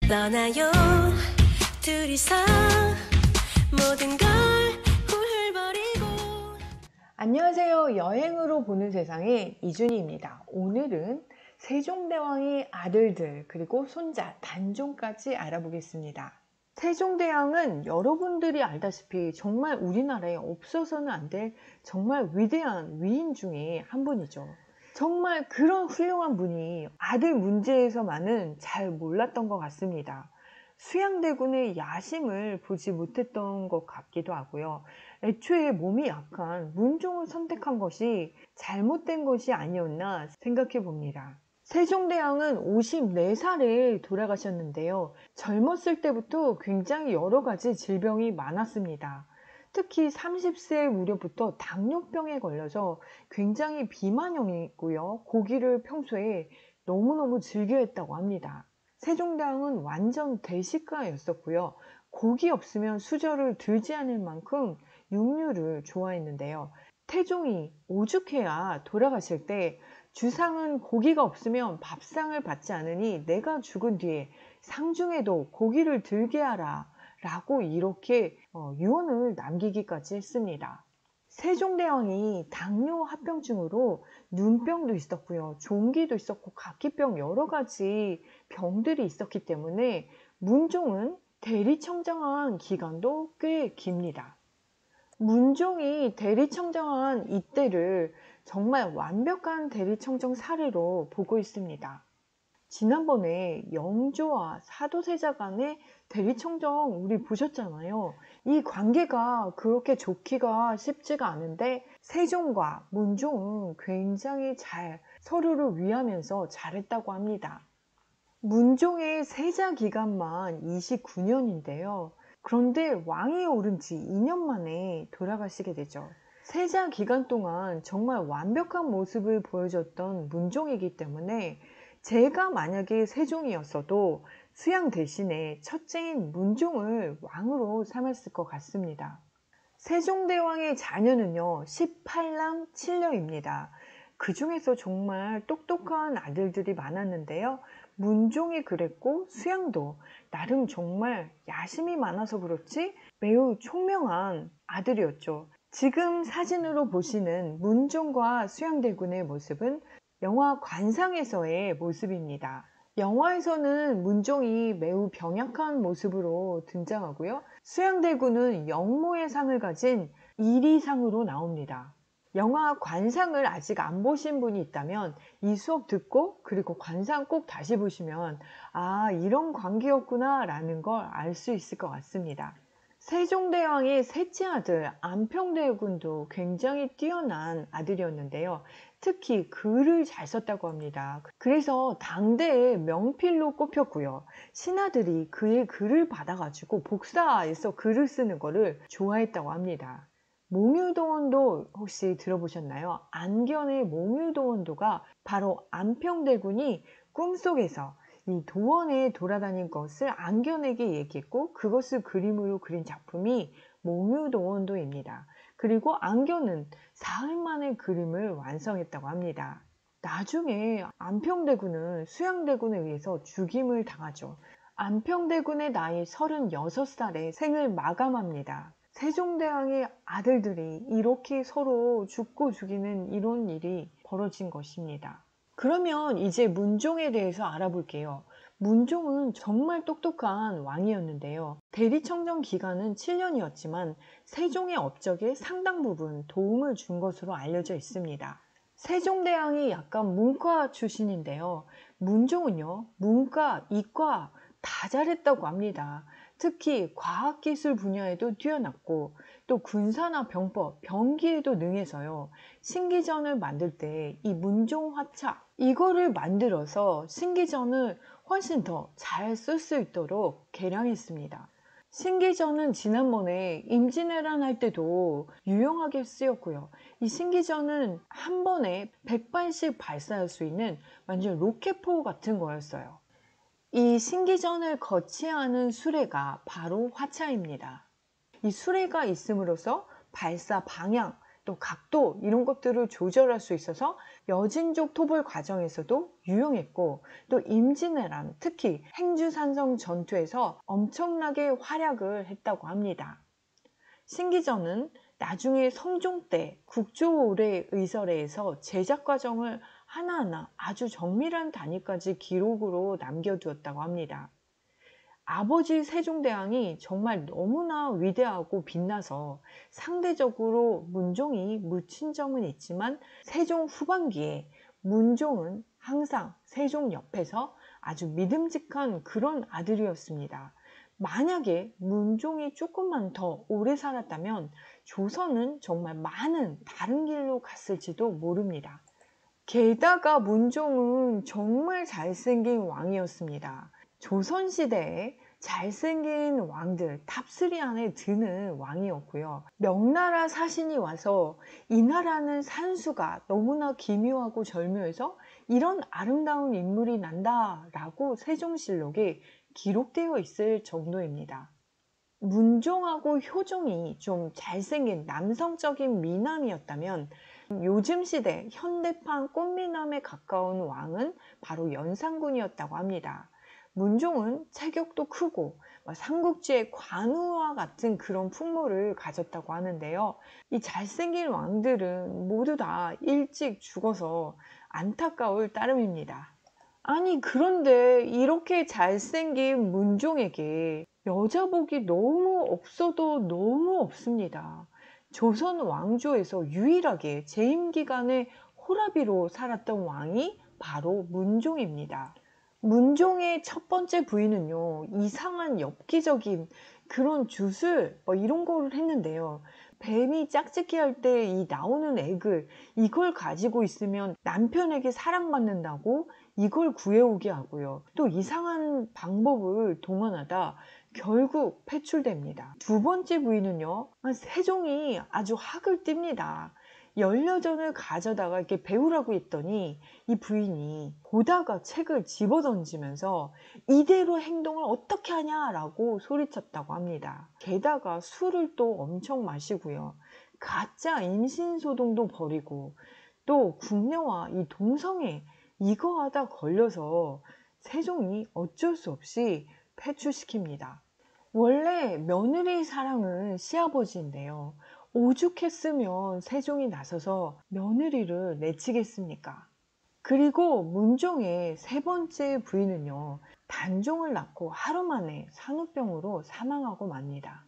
떠나요 둘이서 모든 걸 훌훌버리고. 안녕하세요. 여행으로 보는 세상의 이준희입니다. 오늘은 세종대왕의 아들들 그리고 손자 단종까지 알아보겠습니다. 세종대왕은 여러분들이 알다시피 정말 우리나라에 없어서는 안 될 정말 위대한 위인 중에 한 분이죠. 정말 그런 훌륭한 분이 아들 문제에서만은 잘 몰랐던 것 같습니다. 수양대군의 야심을 보지 못했던 것 같기도 하고요. 애초에 몸이 약한 문종을 선택한 것이 잘못된 것이 아니었나 생각해 봅니다. 세종대왕은 54살에 돌아가셨는데요. 젊었을 때부터 굉장히 여러 가지 질병이 많았습니다. 특히 30세 무렵부터 당뇨병에 걸려서 굉장히 비만형이고요. 고기를 평소에 너무너무 즐겨했다고 합니다. 세종대왕은 완전 대식가였었고요. 고기 없으면 수저를 들지 않을 만큼 육류를 좋아했는데요. 태종이 오죽해야 돌아가실 때 주상은 고기가 없으면 밥상을 받지 않으니 내가 죽은 뒤에 상중에도 고기를 들게 하라 라고 이렇게 유언을 남기기까지 했습니다. 세종대왕이 당뇨 합병증으로 눈병도 있었고요. 종기도 있었고 각기병 여러 가지 병들이 있었기 때문에 문종은 대리청정한 기간도 꽤 깁니다. 문종이 대리청정한 이때를 정말 완벽한 대리청정 사례로 보고 있습니다. 지난번에 영조와 사도세자 간의 대리청정 우리 보셨잖아요. 이 관계가 그렇게 좋기가 쉽지가 않은데 세종과 문종은 굉장히 잘 서로를 위하면서 잘했다고 합니다. 문종의 세자 기간만 29년인데요. 그런데 왕위에 오른 지 2년 만에 돌아가시게 되죠. 세자 기간 동안 정말 완벽한 모습을 보여줬던 문종이기 때문에 제가 만약에 세종이었어도 수양 대신에 첫째인 문종을 왕으로 삼았을 것 같습니다. 세종대왕의 자녀는요 18남 7녀입니다. 그 중에서 정말 똑똑한 아들들이 많았는데요. 문종이 그랬고 수양도 나름 정말 야심이 많아서 그렇지 매우 총명한 아들이었죠. 지금 사진으로 보시는 문종과 수양대군의 모습은 영화 관상에서의 모습입니다. 영화에서는 문종이 매우 병약한 모습으로 등장하고요. 수양대군은 영모의 상을 가진 이리상으로 나옵니다. 영화 관상을 아직 안 보신 분이 있다면 이 수업 듣고 그리고 관상 꼭 다시 보시면 아, 이런 관계였구나 라는 걸 알 수 있을 것 같습니다. 세종대왕의 셋째 아들 안평대군도 굉장히 뛰어난 아들이었는데요. 특히 글을 잘 썼다고 합니다. 그래서 당대의 명필로 꼽혔고요. 신하들이 그의 글을 받아가지고 복사해서 글을 쓰는 거를 좋아했다고 합니다. 몽유도원도 혹시 들어보셨나요? 안견의 몽유도원도가 바로 안평대군이 꿈속에서 이 도원에 돌아다닌 것을 안견에게 얘기했고 그것을 그림으로 그린 작품이 몽유도원도입니다. 그리고 안견은 사흘 만에 그림을 완성했다고 합니다. 나중에 안평대군은 수양대군에 의해서 죽임을 당하죠. 안평대군의 나이 36살에 생을 마감합니다. 세종대왕의 아들들이 이렇게 서로 죽고 죽이는 이런 일이 벌어진 것입니다. 그러면 이제 문종에 대해서 알아볼게요. 문종은 정말 똑똑한 왕이었는데요. 대리청정 기간은 7년이었지만 세종의 업적에 상당 부분 도움을 준 것으로 알려져 있습니다. 세종대왕이 약간 문과 출신인데요. 문종은요, 문과, 이과 다 잘했다고 합니다. 특히 과학기술 분야에도 뛰어났고 또 군사나 병법, 병기에도 능해서요. 신기전을 만들 때 이 문종화차 이거를 만들어서 신기전을 훨씬 더 잘 쓸 수 있도록 개량했습니다. 신기전은 지난번에 임진왜란 할 때도 유용하게 쓰였고요. 이 신기전은 한 번에 100발씩 발사할 수 있는 완전 로켓포 같은 거였어요. 이 신기전을 거치하는 수레가 바로 화차입니다. 이 수레가 있음으로써 발사 방향 또 각도 이런 것들을 조절할 수 있어서 여진족 토벌 과정에서도 유용했고, 또 임진왜란, 특히 행주산성 전투에서 엄청나게 활약을 했다고 합니다. 신기전은 나중에 성종 때 국조올해 의설에서 제작 과정을 하나하나 아주 정밀한 단위까지 기록으로 남겨두었다고 합니다. 아버지 세종대왕이 정말 너무나 위대하고 빛나서 상대적으로 문종이 묻힌 점은 있지만, 세종 후반기에 문종은 항상 세종 옆에서 아주 믿음직한 그런 아들이었습니다. 만약에 문종이 조금만 더 오래 살았다면 조선은 정말 많은 다른 길로 갔을지도 모릅니다. 게다가 문종은 정말 잘생긴 왕이었습니다. 조선시대에 잘생긴 왕들 탑3 안에 드는 왕이었고요. 명나라 사신이 와서 이 나라는 산수가 너무나 기묘하고 절묘해서 이런 아름다운 인물이 난다라고 세종실록에 기록되어 있을 정도입니다. 문종하고 효종이 좀 잘생긴 남성적인 미남이었다면, 요즘 시대 현대판 꽃미남에 가까운 왕은 바로 연산군이었다고 합니다. 문종은 체격도 크고 삼국지의 관우와 같은 그런 풍모를 가졌다고 하는데요. 이 잘생긴 왕들은 모두 다 일찍 죽어서 안타까울 따름입니다. 아니, 그런데 이렇게 잘생긴 문종에게 여자복이 너무 없어도 너무 없습니다. 조선 왕조에서 유일하게 재임 기간에 호라비로 살았던 왕이 바로 문종입니다. 문종의 첫 번째 부인은요, 이상한 엽기적인 그런 주술 이런 거를 했는데요. 뱀이 짝짓기 할 때 이 나오는 액을, 이걸 가지고 있으면 남편에게 사랑받는다고 이걸 구해오게 하고요. 또 이상한 방법을 동원하다 결국 패출됩니다. 두 번째 부인은요, 세종이 아주 학을 띱니다. 연려전을 가져다가 이렇게 배우라고 했더니 이 부인이 보다가 책을 집어던지면서 이대로 행동을 어떻게 하냐라고 소리쳤다고 합니다. 게다가 술을 또 엄청 마시고요. 가짜 임신소동도 벌이고, 또 궁녀와 이 동성애 이거 하다 걸려서 세종이 어쩔 수 없이 패출시킵니다. 원래 며느리 사랑은 시아버지인데요. 오죽했으면 세종이 나서서 며느리를 내치겠습니까? 그리고 문종의 세 번째 부인은요, 단종을 낳고 하루 만에 산후병으로 사망하고 맙니다.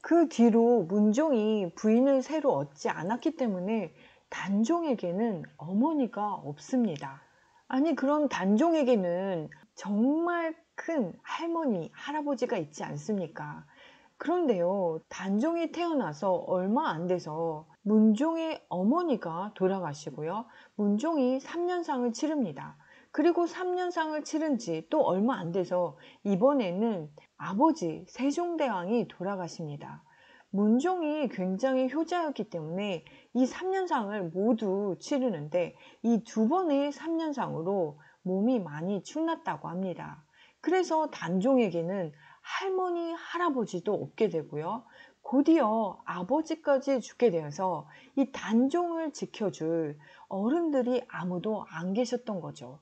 그 뒤로 문종이 부인을 새로 얻지 않았기 때문에 단종에게는 어머니가 없습니다. 아니, 그럼 단종에게는 정말 큰 할머니, 할아버지가 있지 않습니까? 그런데요, 단종이 태어나서 얼마 안 돼서 문종의 어머니가 돌아가시고요. 문종이 3년상을 치릅니다. 그리고 3년상을 치른 지 또 얼마 안 돼서 이번에는 아버지 세종대왕이 돌아가십니다. 문종이 굉장히 효자였기 때문에 이 3년상을 모두 치르는데, 이 두 번의 3년상으로 몸이 많이 축났다고 합니다. 그래서 단종에게는 할머니, 할아버지도 없게 되고요. 곧이어 아버지까지 죽게 되어서 이 단종을 지켜줄 어른들이 아무도 안 계셨던 거죠.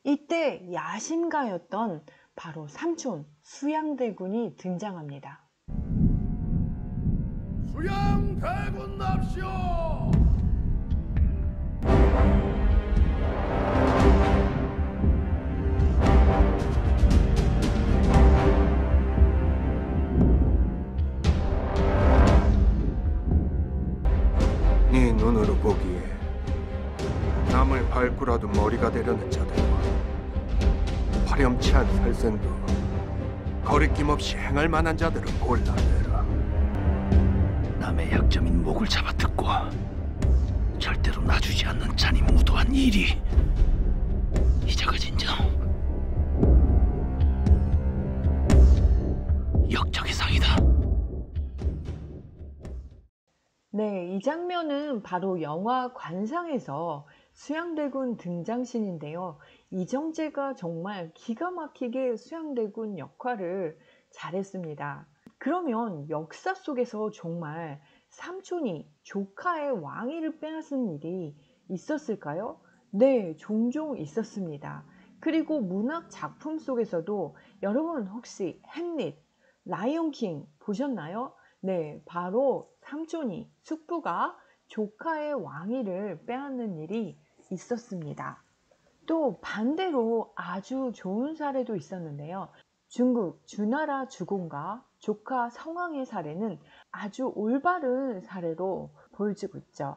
이때 야심가였던 바로 삼촌 수양대군이 등장합니다. 수양대군 납시오! 네 눈으로 보기에 남을 밟고라도 머리가 되려는 자들과 화렴치한 살생도 거리낌 없이 행할 만한 자들을 골라내라. 남의 약점인 목을 잡아뜯고 절대로 놔주지 않는 잔이 무도한 일이 이자가 진정 역적의 상이다. 네, 이 장면은 바로 영화 관상에서 수양대군 등장신인데요. 이정재가 정말 기가 막히게 수양대군 역할을 잘했습니다. 그러면 역사 속에서 정말 삼촌이 조카의 왕위를 빼앗은 일이 있었을까요? 네, 종종 있었습니다. 그리고 문학 작품 속에서도 여러분 혹시 햄릿, 라이온킹 보셨나요? 네, 바로 삼촌이, 숙부가 조카의 왕위를 빼앗는 일이 있었습니다. 또 반대로 아주 좋은 사례도 있었는데요. 중국 주나라 주공과 조카 성왕의 사례는 아주 올바른 사례로 보여지고 있죠.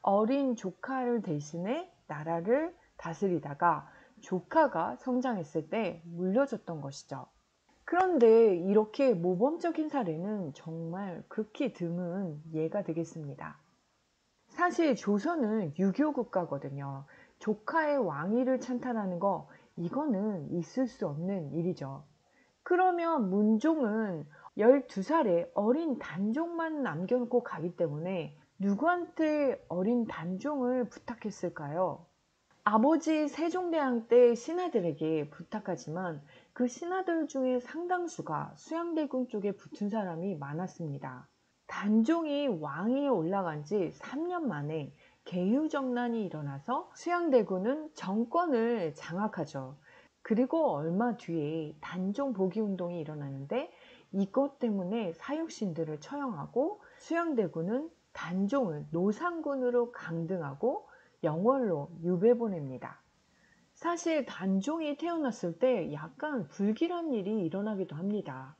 어린 조카를 대신해 나라를 다스리다가 조카가 성장했을 때 물려줬던 것이죠. 그런데 이렇게 모범적인 사례는 정말 극히 드문 예가 되겠습니다. 사실 조선은 유교 국가거든요. 조카의 왕위를 찬탈하는 거, 이거는 있을 수 없는 일이죠. 그러면 문종은 12살에 어린 단종만 남겨놓고 가기 때문에 누구한테 어린 단종을 부탁했을까요? 아버지 세종대왕 때 신하들에게 부탁하지만 그 신하들 중에 상당수가 수양대군 쪽에 붙은 사람이 많았습니다. 단종이 왕위에 올라간 지 3년 만에 계유정난이 일어나서 수양대군은 정권을 장악하죠. 그리고 얼마 뒤에 단종 복위 운동이 일어나는데 이것 때문에 사육신들을 처형하고 수양대군은 단종을 노상군으로 강등하고 영월로 유배 보냅니다. 사실 단종이 태어났을 때 약간 불길한 일이 일어나기도 합니다.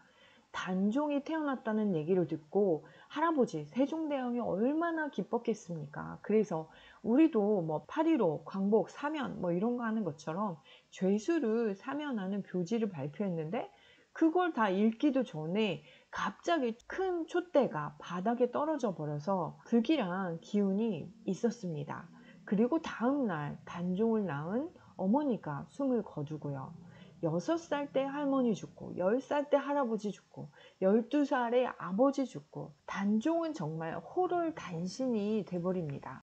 단종이 태어났다는 얘기를 듣고 할아버지 세종대왕이 얼마나 기뻤겠습니까? 그래서 우리도 뭐 8.15 광복 사면 뭐 이런 거 하는 것처럼 죄수를 사면하는 교지를 발표했는데 그걸 다 읽기도 전에 갑자기 큰 촛대가 바닥에 떨어져 버려서 불길한 기운이 있었습니다. 그리고 다음날 단종을 낳은 어머니가 숨을 거두고요. 6살 때 할머니 죽고 10살 때 할아버지 죽고 12살에 아버지 죽고 단종은 정말 호롤단신이 돼버립니다.